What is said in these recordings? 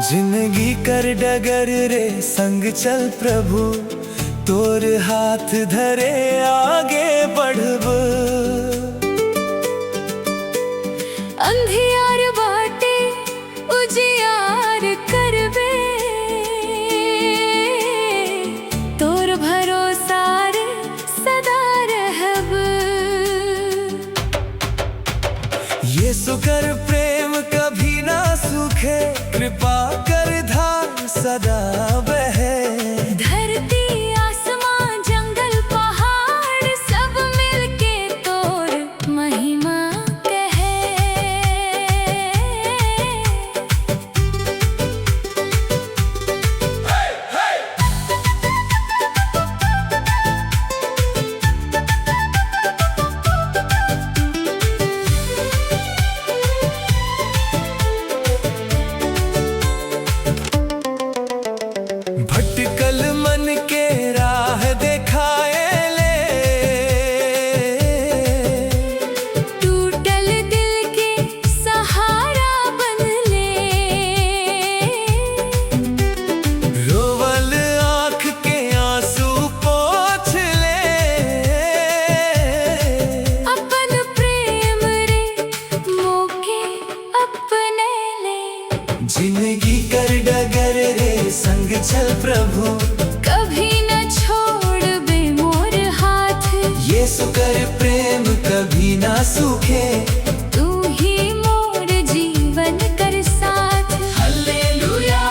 जिंदगी कर डगर रे संग चल प्रभु, तोर हाथ धरे आगे बढ़ब। अंधियार बाटे उजियार करबे, तोर भरोसा रे सदा रहब। यीशु कर प्रेम कभी ना सूखे, कृपा कर धार सदा बहे। धरती आसमां जंगल पहाड़ सब मिलके तोर महिमा कहे। भटकल मन के राह दिखाए ले, टूटल दिल के सहारा बन ले। रोवल आँख के आंसू पोंछ ले। अपन प्रेम रे मोके अपने ले। जिंदगी कर डगर रे संग चल प्रभु, कभी न छोड़ बे मोर हाथ। यीशु कर प्रेम कभी ना सूखे। तू ही मोर जीवन कर साथ। हालेलुया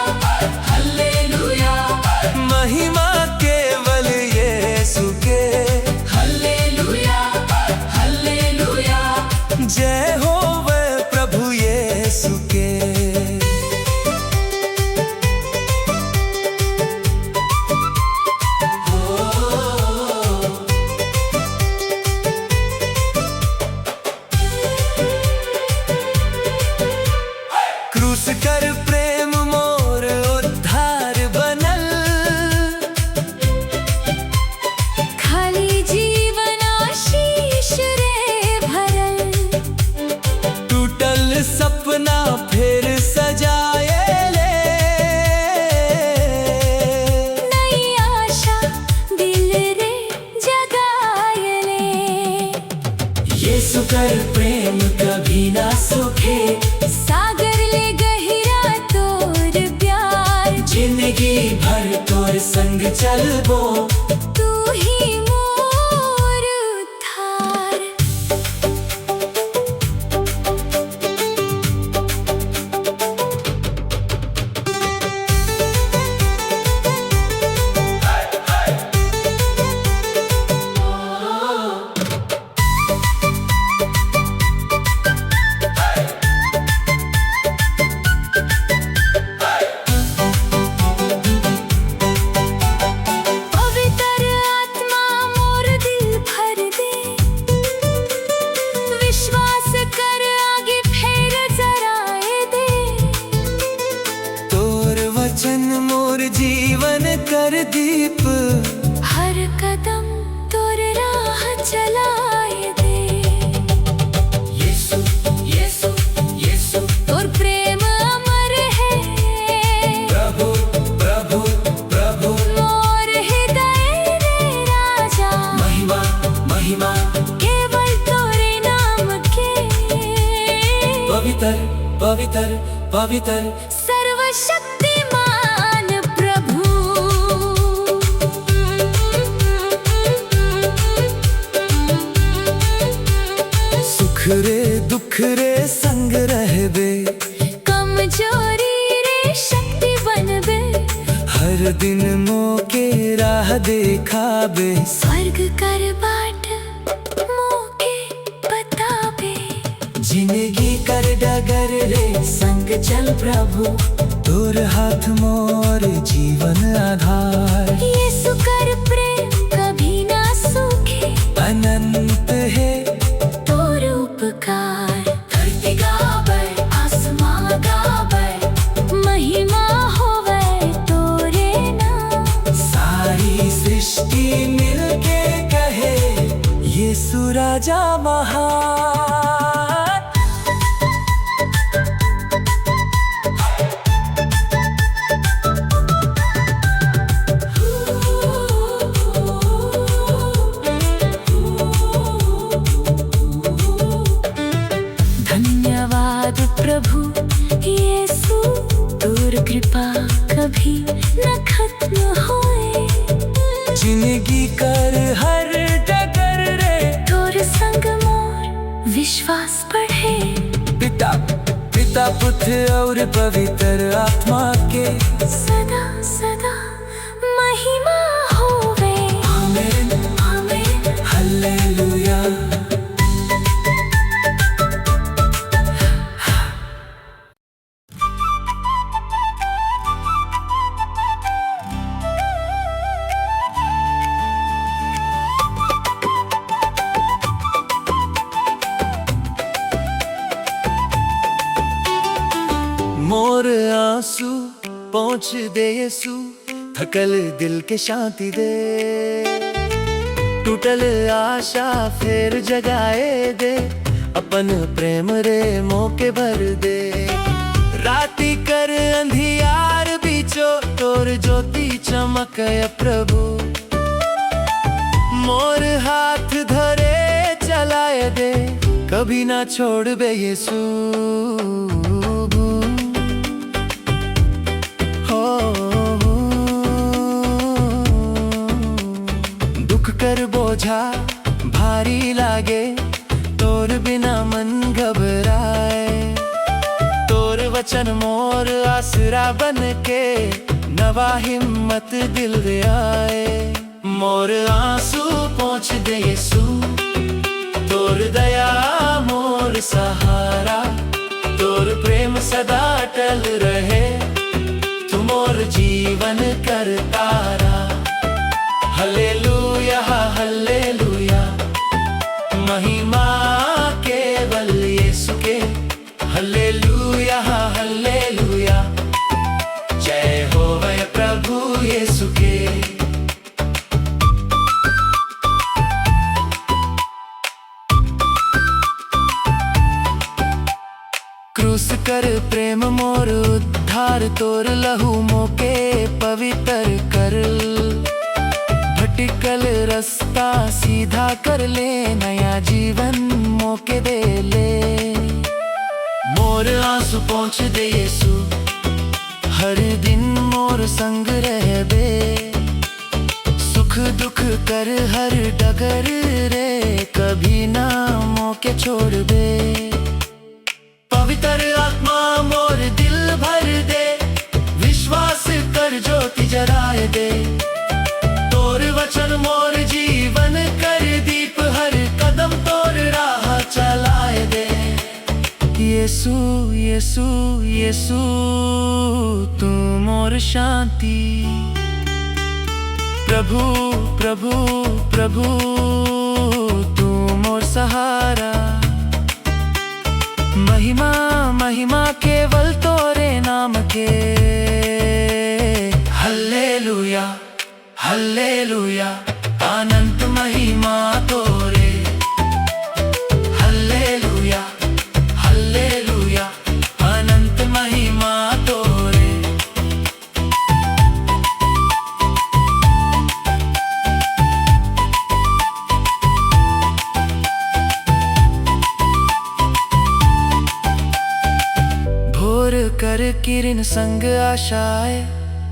हालेलुया, महिमा केवल यीशु के। हालेलुया हालेलुया, जय हो वह प्रभु यीशु के। क्रूस कर प्रेम मोर उद्धार बनल, खाली जीवन आशीष रे भरल। टूटल सपना फिर सजाए ले। नई आशा दिल रे जगाए ले। यीशु कर प्रेम कभी ना सूखे, सागर ले गहिरा तोर प्यार। जिंदगी भर तोर संग चलबो। तू ही मोर उद्धार। पवित्र आत्मा मोर दिल भर दे। विश्वास कर आगे फेर जराए दे। तोर वचन मोर जीवन कर दीप। हर कदम तोर राह चलाए दे। यीशु यीशु यीशु, तोर प्रेम अमर है। प्रभु प्रभु प्रभु, मोर हृदय रे राजा। महिमा महिमा, केवल तोरे नाम के। पवित्र पवित्र पवित्र, सर्वशक्तिमान प्रभु। सुख रे दुख रे संग रहबे। कमजोरी रे शक्ति बनबे। हर दिन मोके राह देखाबे। स्वर्ग कर बाट मोके बताबे। जिंदगी कर डगर रे संग चल प्रभु, तोर हाथ मोर जीवन आधार। यीशु कर प्रेम कभी ना सूखे। अनंत है तोर उपकार। धरती गावे आसमां गावे। महिमा होवे तोरे नाम। सारी सृष्टि मिलके कहे, यीशु राजा महान। प्रभु यीशु तोर कृपा कभी न खत्म होए। जिंदगी कर हर डगर रे तोर संग मोर विश्वास बढ़े। पिता पिता पुत्र और पवित्र आत्मा के सदा सदा महिमा होवे। आमीन आमीन। हालेलुया। मोर आंसू पहुँच दे यीशु, थकल दिल के शांति दे। टूटल आशा फिर जगाए दे, अपन प्रेम रे मौके भर दे। राती कर अंधियार बीचो तोर ज्योति चमक प्रभु। मोर हाथ धरे चलाए दे, कभी ना छोड़ बे यीशु। दुख कर बोझा भारी लागे, तोर बिना मन घबराए। तोर वचन मोर आसरा बन के, नवा हिम्मत दिल आए। मोर आंसू पहुँच दे यीशु, तोर दया मोर सहारा। तोर प्रेम सदा टल रहे, तू मोर जीवन कर तारा। हालेलुया हालेलुया, महिमा केवल यीशु के। हालेलुया हालेलुया, जय हो वह प्रभु यीशु के। क्रूस कर प्रेम मोर उद्धार, तोर लहू मोके पवित्र कर। भटकल रास्ता सीधा कर ले, नया जीवन मौके दे ले। मोर आंसू पहुँच दे यीशु, हर दिन मोर संग रहबे। सुख दुख कर हर डगर रे, कभी ना मौके छोड़ बे। पवित्र आत्मा मोर दिल भर दे, विश्वास कर ज्योति जराए दे। तोर वचन मोर जीवन कर दीप, हर कदम तोर राह चलाए दे। यीशु यीशु यीशु, तू मोर शांति। प्रभु प्रभु प्रभु, तू मोर सहारा। महिमा महिमा केवल तोरे नाम के। हालेलुया हालेलुया, अनंत महिमा तोरे। हालेलुया हालेलुया, अनंत महिमा तोरे। भोर कर किरण संग आशाए,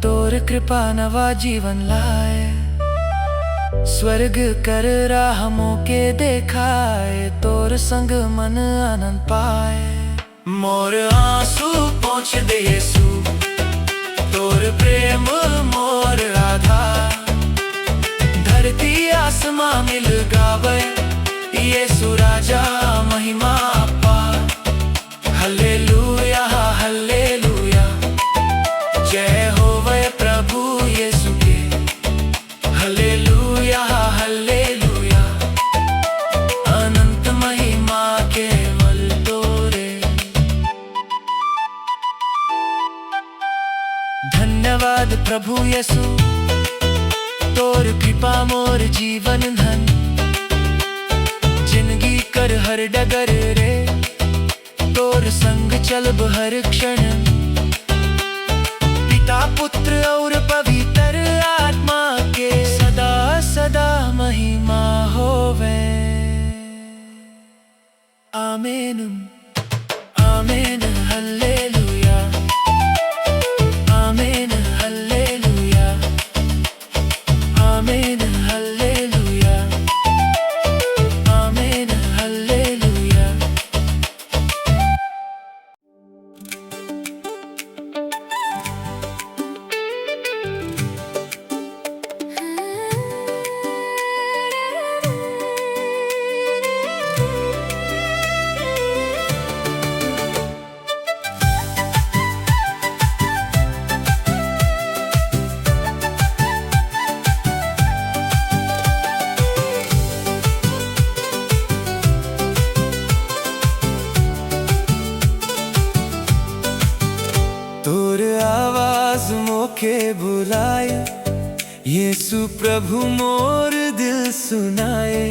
तोर कृपा नवा जीवन लाए। स्वर्ग कर राह मोके देखाए, तोर संग मन आनंद पाए। मोर आंसू पहुँच दे यीशु, तोर प्रेम मोर आधार। धरती आसमां मिल गावे, यीशु राजा महिमा पार। हालेलुया हालेलुया, जय हो वह प्रभु यीशु के। हालेलुया हालेलुया, अनंत महिमा केवल तोरे। धन्यवाद प्रभु यीशु, तोर कृपा मोर जीवन धन। जिंदगी कर हर डगर रे, तोर संग चलब हर क्षण। पिता पुत्र और पवित्र आत्मा के, सदा सदा महिमा होवे। आमीन आमीन। आवाज मोके बुलाए, यीशु प्रभु मोर दिल सुनाए।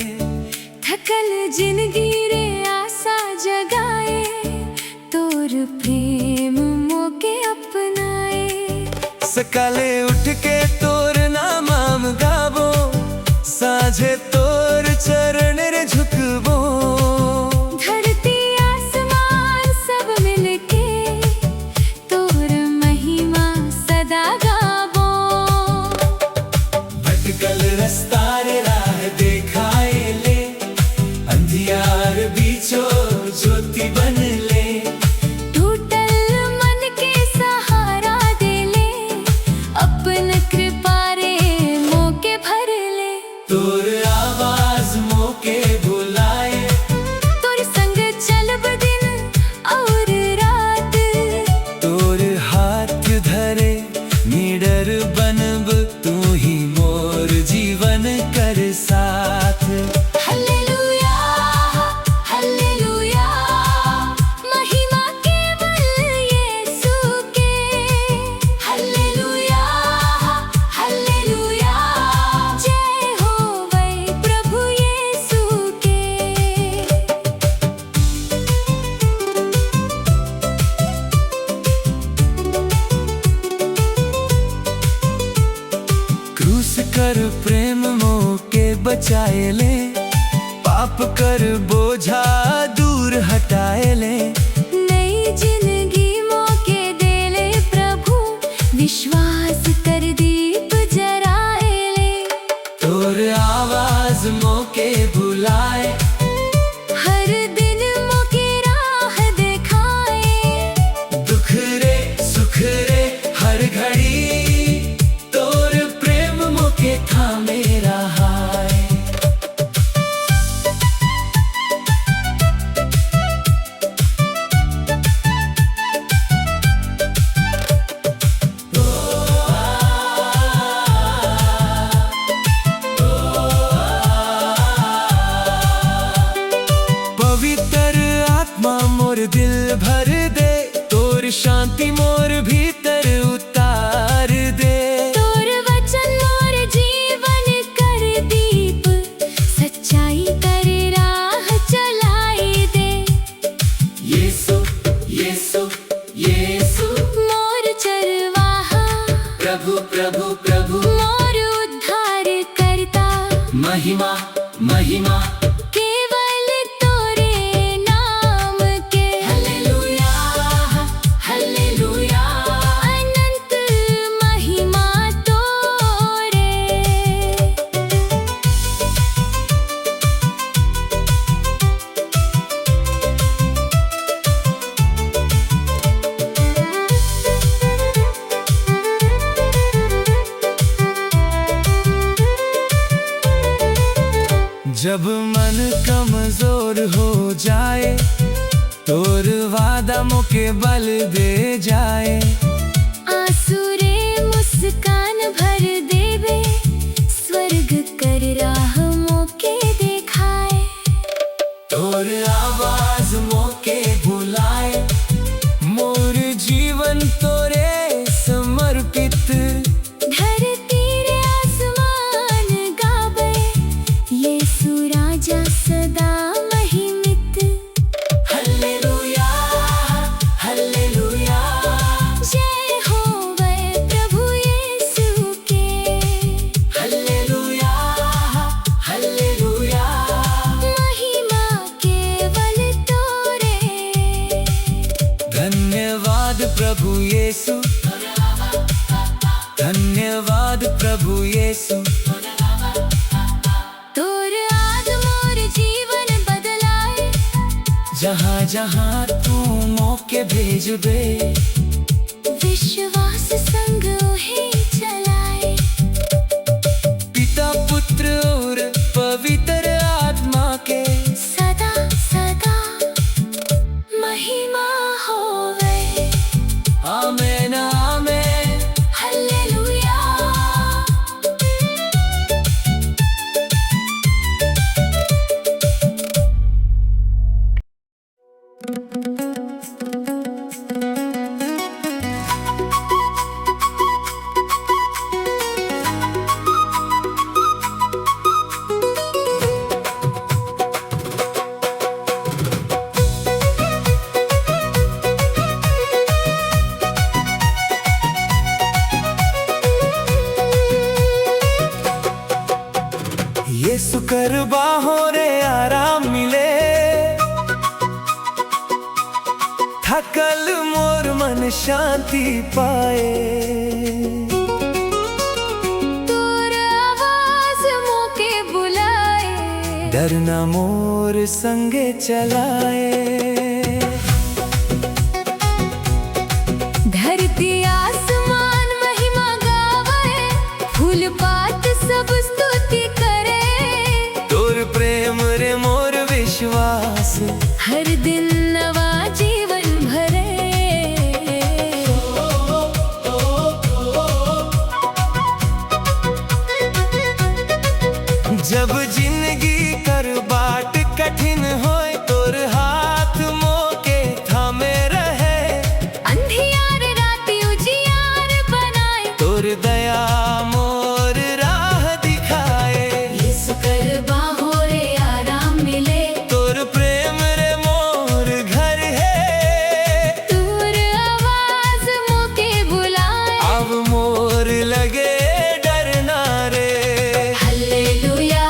थकल जिंदगी रे आशा जगाए, तोर प्रेम मोके अपनाए। सकाले उठ के तोर नाम गाबो, साझे तोर चरण रे झुकबो। धरती आसमान सब मिलके तोर महिमा सदा गाबो। भटकल रास्ता रे राह देखाए ले, अंधियार बीचो ज्योति बन ले। टूटल मन के सहारा दे ले, अपन कृपा रे मोके भर ले। तोर आवाज मोके बुलाए, तोर संग चलब दिन और रात। तोर हाथ धरे निडर बनब, तू ही मोर जीवन कर साथ। हालेलुया हालेलुया, महिमा केवल यीशु के। हालेलुया हालेलुया, जय हो वै प्रभु यीशु के। क्रूस कर प्रेम मोके बचाए ले, पाप कर बोझा दूर हटाए ले। नई जिंदगी मोके दे ले प्रभु, विश्वास कर दीप जराए ले। तोर आवाज मोके बुलाए, हर दिन मोके राह दिखाए। दुख रे सुख रे हर घड़ी, तोर प्रेम मोके थामे रहाए। पवित्र आत्मा मोर दिल भर दे, तोर शांति मोर भीतर उतार दे। तोर वचन मोर जीवन कर दीप, सच्चाई कर राह चलाई दे। यीशु यीशु यीशु, मोर चरवाहा प्रभु प्रभु प्रभु, मोर उद्धार करता। महिमा महिमा केवल तोरे नाम के। Hallelujah hallelujah. अनंत महिमा तोरे। जब मन कमजोर हो जाए, तोर वादा मोके बल दे जाए। आंसू रे मुस्कान भर देवे, स्वर्ग कर राह मोके दिखाए। तोर आवाज मोके बुलाए, मोर जीवन तोरे समर्पित। धरती रे आसमान गावे, यीशु राजा सदा महिमित। हालेलुया हालेलुया, जय हो वै प्रभु यीशु के। Hallelujah hallelujah. महिमा केवल तोरे। धन्यवाद प्रभु यीशु, धन्यवाद प्रभु यीशु। तोर आद मोर जीवन बदलाए। जहाँ जहाँ तू मोके भेजबे, विश्वास संग उहे चलाए। पिता पुत्र और पवित्र आत्मा के सदा सदा महिमा होवे। आमेन आमेन। हालेलुया। कर बाहों रे आराम मिले, थकल मोर मन शांति पाए। तोर आवाज मोके बुलाए, डरना मोर संगे चलाए। धरती आसमान महिमा गावे, फूल पात सब स्तुति करे। तोर प्रेम रे मोर विश्वास, हर दिन नवा जीवन भरे। जब जिंदगी कर बाट कठिन होए, तोर हाथ मोके थामे रहे। अंधियार रात उजियार बनाए, तोर दया मोर राह दिखाए। यीशु कर बाहों रे आराम मिले, तोर प्रेम रे मोर घर है। तोर आवाज मोके बुलाए, अब मोर लगे डरना रे। हालेलुया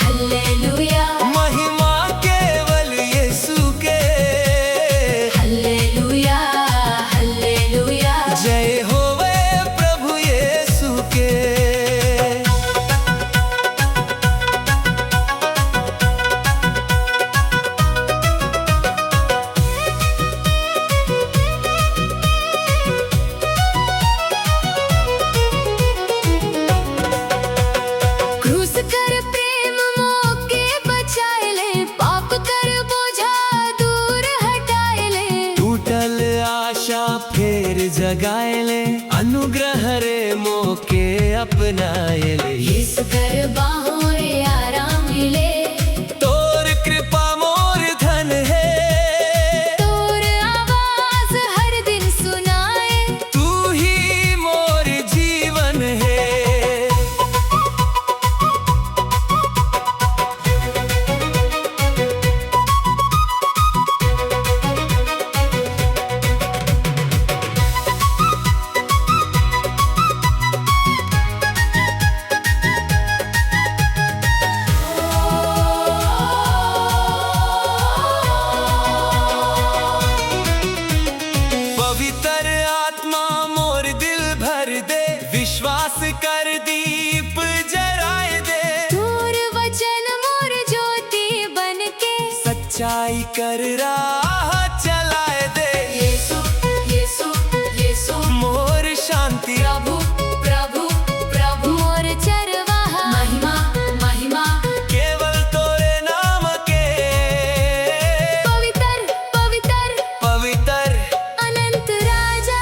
हालेलुया महिमा केवल यीशु के। Hallelujah hallelujah. जय होवे प्रभु यीशु के। क्रूस कर प्रेम मोके बचाए ले, पाप कर बोझा दूर हटाए ले। टूटल आशा फेर जगाए ले, अनुग्रह रे मोके अपनाए ले। यीशु कर बाहों रे आराम मिले, तोर कृपा मोर धन है। तोर आवाज हर दिन सुनाए। तू ही मोर जीवन है। पवित्र आत्मा मोर दिल भर दे, विश्वास कर दीप जराए दे। तोर वचन मोर ज्योति बनके, सच्चाई कर राह चलाए दे। यीशु यीशु यीशु मोर शांति प्रभु प्रभु प्रभु। मोर चरवाहा महिमा महिमा। केवल तोरे नाम के। पवित्र पवित्र पवित्र अनंत राजा।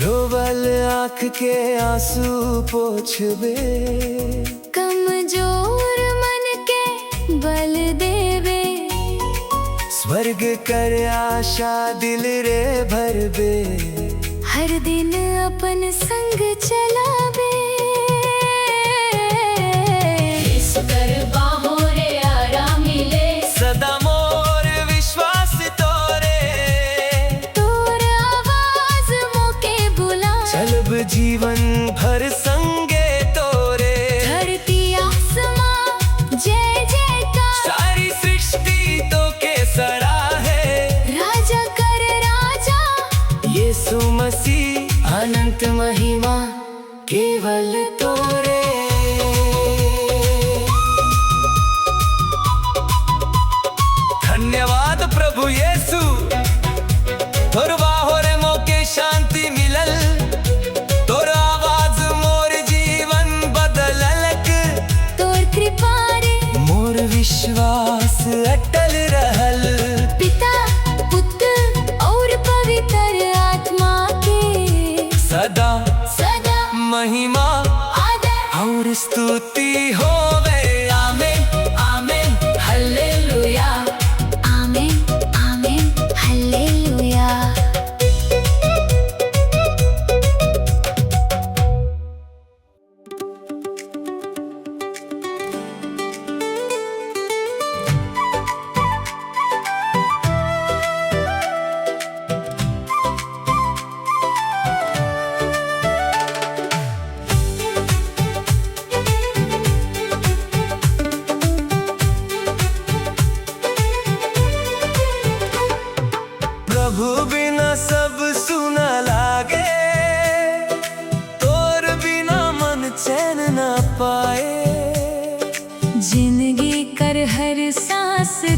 रोवल आँख के आंसू पोछबे, कमजोर मन के बल देवे। स्वर्ग कर आशा दिल रे भरबे। हर दिन अपन संग चलावे। यीशु कर बाहों रे आराम मिले, सदा मोर विश्वास तोरे। तोर आवाज मोके बुलाए। चलब जीवन भर संगे तोरे। धरती आसमां जय जयकार, सारी सृष्टि तो के सराहे। राजा कर राजा यीशु मसीह अनंत महिमा केवल तोरे। धन्यवाद प्रभु यीशु, तोर बाहों रे मोके शांति मिलल। तोर आवाज मोर जीवन बदललक। तोर कृपा रे मोर विश्वास अटल रहल। पिता पुत्र और पवित्र आत्मा के सदा सदा महिमा आदर और स्तुति होवे। आमीन आमीन हालेलुया। आमीन आमीन हालेलुया।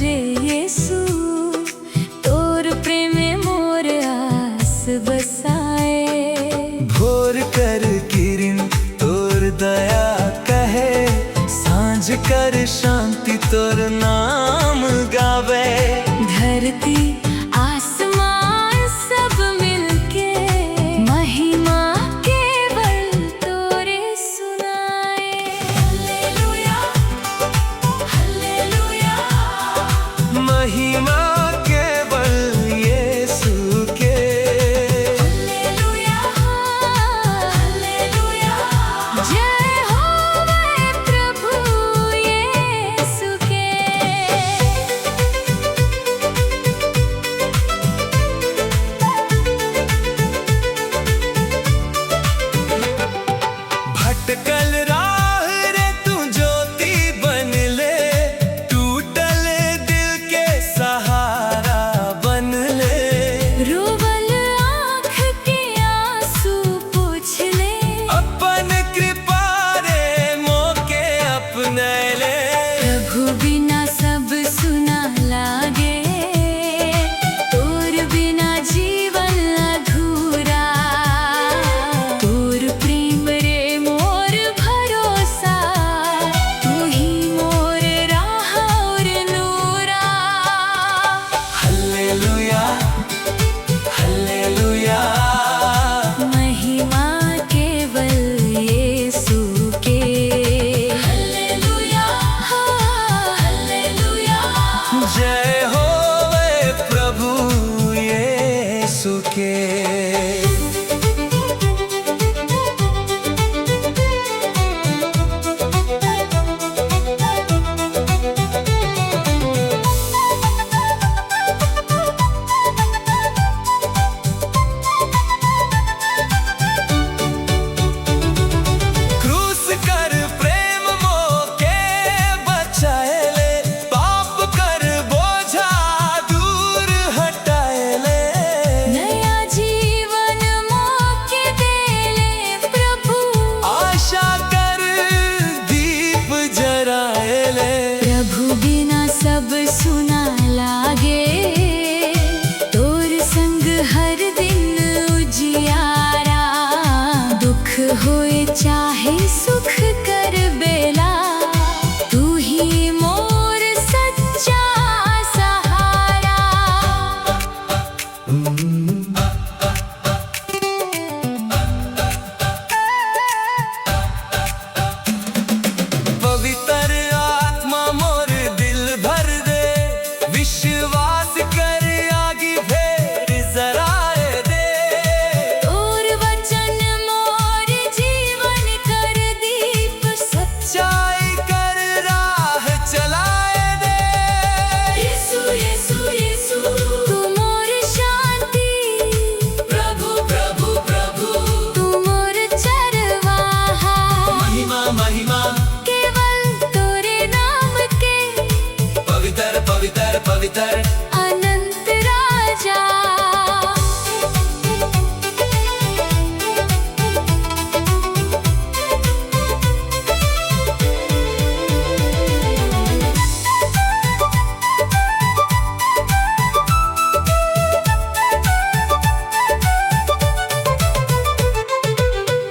रे येसु तोर प्रेमे मोर आस बसाए। भोर कर किरण तोर दया कहे, सांझ कर शांति तोर नाम गावे। धरती आसमान सब मिलके महिमा केवल तोरे सुनाए। हालेलुया हालेलुया महिमा केवल यीशु के। हालेलुया हालेलुया जय होवे प्रभु यीशु के। भटकल राह रे तू ज्योति बन ले, टूटल दिल के सहारा बन ले। रोवल आँख के आंसू पोंछ ले, अपन कृपा रे मोके अपने ले। प्रभु बिना सब सुना लागे, तोर बिना जीवन अधूरा। तोर प्रेम रे मोर भरोसा, तू ही मोर राह और नूरा। हालेलुया हालेलुया महिमा केवल यीशु के। हालेलुया हालेलुया जय होवे प्रभु यीशु के। क्रूस कर प्रेम मोके बचाए ले, पाप कर बोझा दूर हटाए ले। नया जीवन मौके देले प्रभु, आशा कर दीप जराए ले। प्रभु बिना सब सुना लागे, तोर संग हर दिन उजियारा। दुख होए चाहे सुख कर बेला, तू ही मोर सच्चा सहारा। पवित्र आत्मा मोर दिल भर दे, विश्वास कर आगे फेर जराए दे। तोर वचन मोर जीवन कर दीप, सच्चाई कर राह चलाए दे। यीशु यीशु यीशु तू मोर शांति, प्रभु प्रभु प्रभु तू मोर चरवाहा। महिमा महिमा केवल तोरे नाम के, पवित्र पवित्र पवित्र अनंत राजा।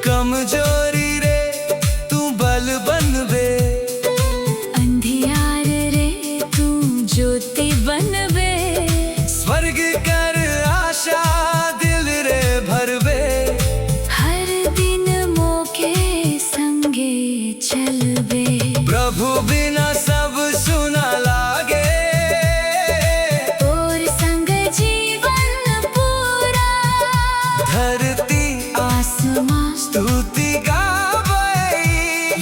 कमजोरी रे तू बल बनबे, अंधियार रे तू ज्योति बनबे। स्वर्ग कर आशा दिल रे भरबे। हर दिन मोके संगे चलबे, प्रभु बिना सब सुना लागे। तोर संग जीवन पूरा। धरती आसमां स्तुति गावे।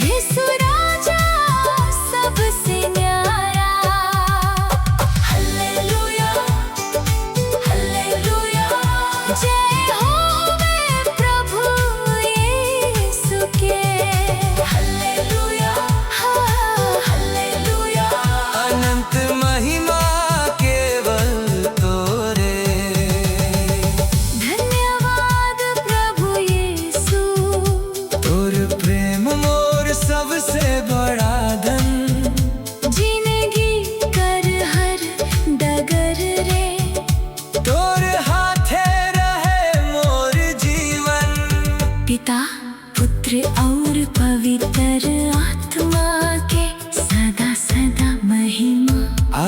यीशु राजा सबसे न्यारा। हालेलुया हालेलुया जय होवे प्रभु यीशु के। हालेलुया हालेलुया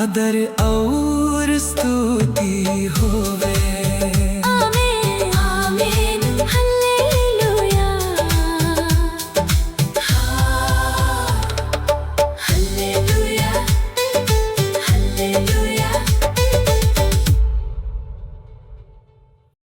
आदर और स्तुति होवे। आमीन आमीन हालेलुया हालेलुया हालेलुया।